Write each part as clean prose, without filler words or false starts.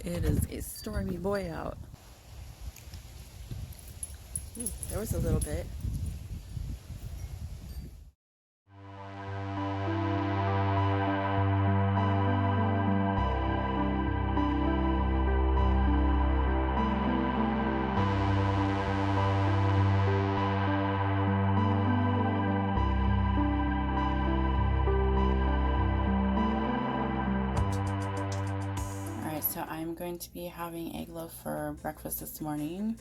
It is a stormy boy out. Ooh, there was a little bit. Alright, so I'm going to be having egg loaf for breakfast this morning,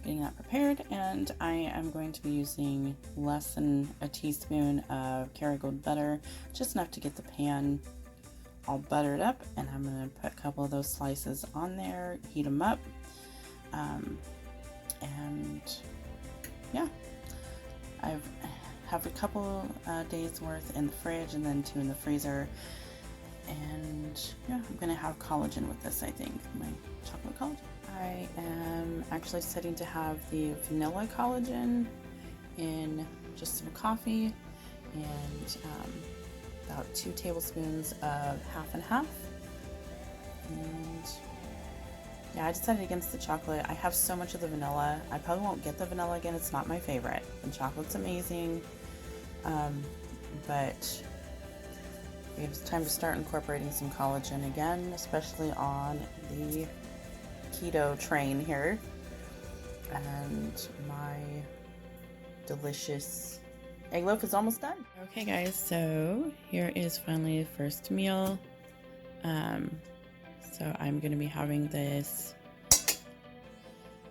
getting that prepared, and I am going to be using less than a teaspoon of Kerrygold butter, just enough to get the pan all buttered up, and I'm going to put a couple of those slices on there, heat them up, and yeah, I have a couple days worth in the fridge and then 2 in the freezer. And yeah, I'm gonna have collagen with this, I think, my chocolate collagen. I am actually setting to have the vanilla collagen in just some coffee and about 2 tablespoons of half and half. And yeah, I decided against the chocolate. I have so much of the vanilla. I probably won't get the vanilla again. It's not my favorite. The chocolate's amazing, but it's time to start incorporating some collagen again, especially on the keto train here. And my delicious egg loaf is almost done. Okay guys, so here is finally the first meal. So I'm going to be having this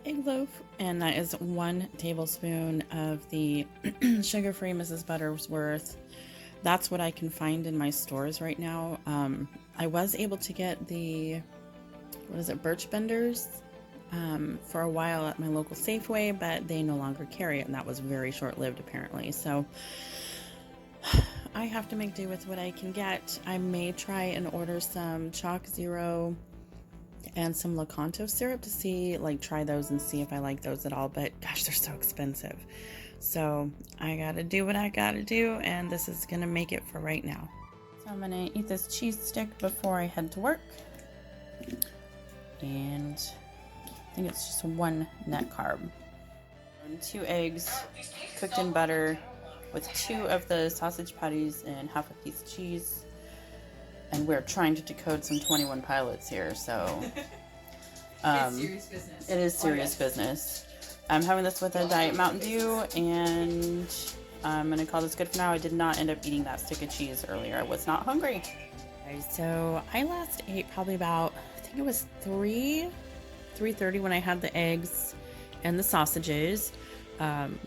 egg loaf, and that is 1 tablespoon of the sugar-free Mrs. Butterworth. That's what I can find in my stores right now. I was able to get the, Birch Benders for a while at my local Safeway, but they no longer carry it, and that was very short-lived apparently. So I have to make do with what I can get. I may try and order some Chalk Zero and some Lakanto syrup to see, try those and see if I like those at all, but gosh, they're so expensive. So I gotta do what I gotta do, and this is gonna make it for right now. So I'm gonna eat this cheese stick before I head to work. And I think it's just 1 net carb. And 2 eggs cooked in butter with 2 of the sausage patties and half a piece of cheese. And we're trying to decode some 21 Pilots here, so it's serious business. It is serious business. I'm having this with a Diet Mountain Dew, and I'm gonna call this good for now. I did not end up eating that stick of cheese earlier. I was not hungry. Okay, so I last ate probably about, I think it was 3:30 when I had the eggs and the sausages. And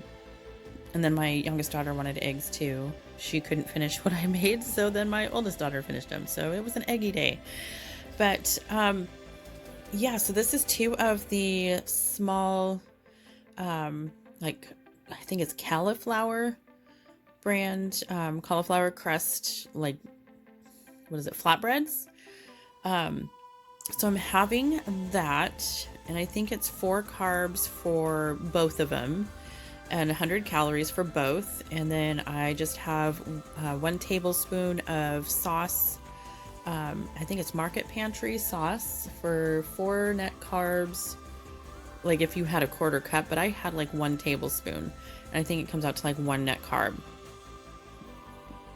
then my youngest daughter wanted eggs too. She couldn't finish what I made, so then my oldest daughter finished them. So it was an eggy day. But yeah, so this is 2 of the small, I think it's cauliflower brand, cauliflower crust, flatbreads. So I'm having that, and I think it's 4 carbs for both of them and 100 calories for both. And then I just have 1 tablespoon of sauce. I think it's Market Pantry sauce for 4 net carbs. If you had a 1/4 cup, but I had 1 tablespoon, and I think it comes out to 1 net carb.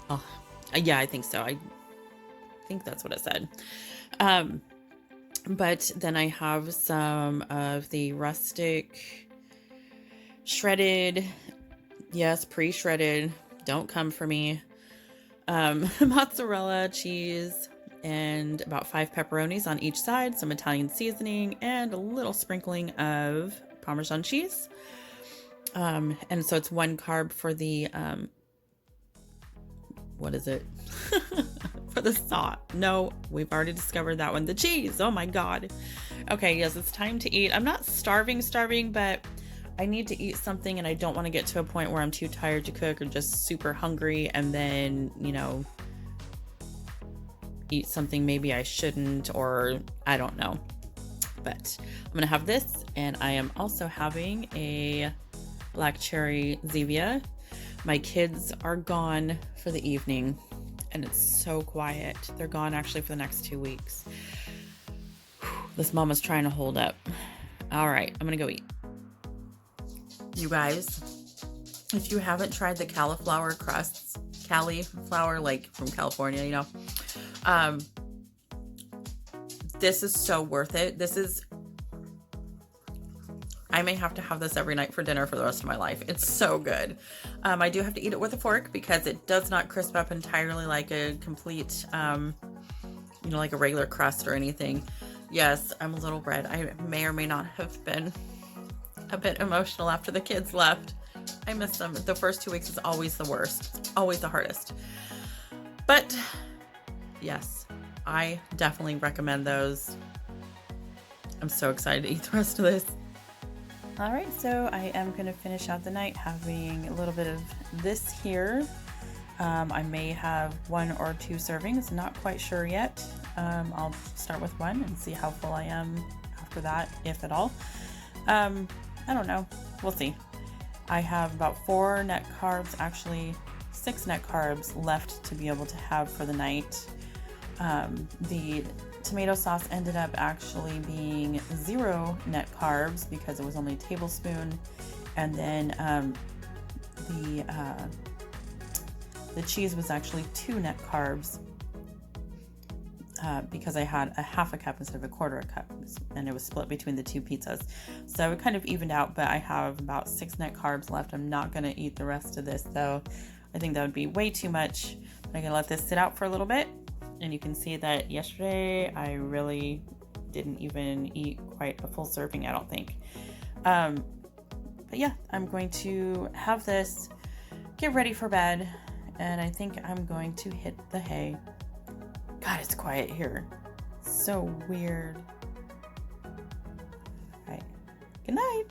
Oh, yeah, I think so. I think that's what it said. But then I have some of the rustic shredded, yes, pre-shredded, don't come for me, mozzarella cheese, and about 5 pepperonis on each side, some Italian seasoning, and a little sprinkling of Parmesan cheese. And so it's 1 carb for the, what is it? For the sauce. No, we've already discovered that one. The cheese. Oh my God. Okay, yes, it's time to eat. I'm not starving, but I need to eat something, and I don't want to get to a point where I'm too tired to cook or just super hungry and then, eat something maybe I shouldn't, or I don't know. But I'm gonna have this, and I am also having a black cherry Zevia. My kids are gone for the evening, and it's so quiet. They're gone actually for the next 2 weeks. This mama's trying to hold up. All right, I'm gonna go eat. You guys, if you haven't tried the cauliflower crusts, cauliflower, like from California, you know, this is so worth it. I may have to have this every night for dinner for the rest of my life. It's so good. I do have to eat it with a fork because it does not crisp up entirely like a complete, you know, like a regular crust or anything. Yes, I'm a little red. I may or may not have been a bit emotional after the kids left. I miss them. The first 2 weeks is always the worst. It's always the hardest. But yes, I definitely recommend those. I'm so excited to eat the rest of this. All right, so I am going to finish out the night having a little bit of this here. I may have 1 or 2 servings, not quite sure yet. I'll start with 1 and see how full I am after that, if at all. I don't know. We'll see. I have about 4 net carbs, actually 6 net carbs left to be able to have for the night. The tomato sauce ended up actually being 0 net carbs because it was only a tablespoon, and then the cheese was actually 2 net carbs because I had a half a cup instead of a quarter a cup, and it was split between the 2 pizzas, so it kind of evened out. But I have about 6 net carbs left. I'm not going to eat the rest of this though. I think that would be way too much. I'm gonna let this sit out for a little bit. And you can see that yesterday I really didn't even eat quite a full serving, I don't think. But yeah, I'm going to have this, get ready for bed, and I think I'm going to hit the hay. God, it's quiet here. So weird. All right, good night.